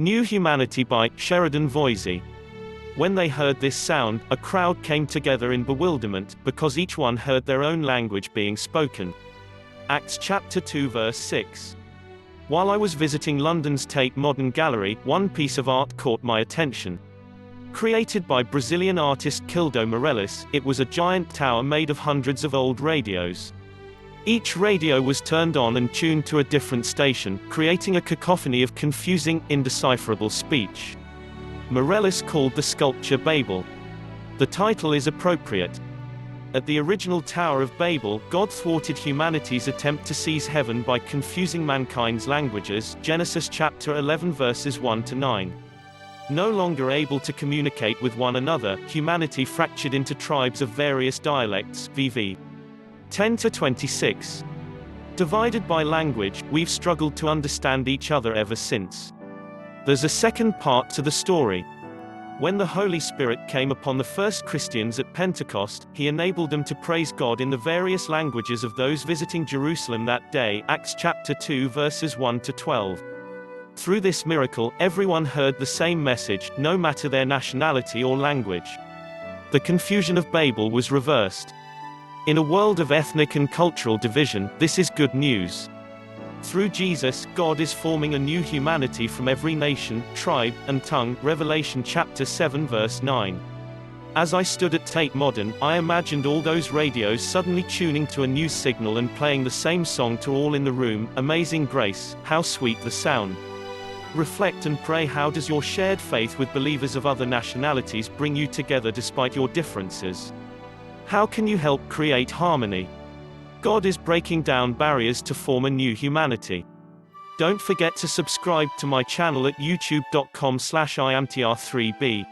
New Humanity by Sheridan Voysey. When they heard this sound, a crowd came together in bewilderment, because each one heard their own language being spoken. Acts chapter 2 verse 6. While I was visiting London's Tate Modern Gallery, one piece of art caught my attention. Created by Brazilian artist Cildo Meireles, it was a giant tower made of hundreds of old radios. Each radio was turned on and tuned to a different station, creating a cacophony of confusing, indecipherable speech. Meireles called the sculpture Babel. The title is appropriate. At the original Tower of Babel, God thwarted humanity's attempt to seize heaven by confusing mankind's languages, Genesis chapter 11 verses 1 to 9. No longer able to communicate with one another, humanity fractured into tribes of various dialects, VV 10 to 26. Divided by language, we've struggled to understand each other ever since. There's a second part to the story. When the Holy Spirit came upon the first Christians at Pentecost, he enabled them to praise God in the various languages of those visiting Jerusalem that day, Acts chapter 2 verses 1 to 12. Through this miracle, everyone heard the same message, no matter their nationality or language. The confusion of Babel was reversed. In a world of ethnic and cultural division, this is good news. Through Jesus, God is forming a new humanity from every nation, tribe, and tongue, Revelation chapter 7 verse 9. As I stood at Tate Modern, I imagined all those radios suddenly tuning to a new signal and playing the same song to all in the room, Amazing Grace, how sweet the sound. Reflect and pray. How does your shared faith with believers of other nationalities bring you together despite your differences? How can you help create harmony? God is breaking down barriers to form a new humanity. Don't forget to subscribe to my channel at youtube.com/iamtr3b.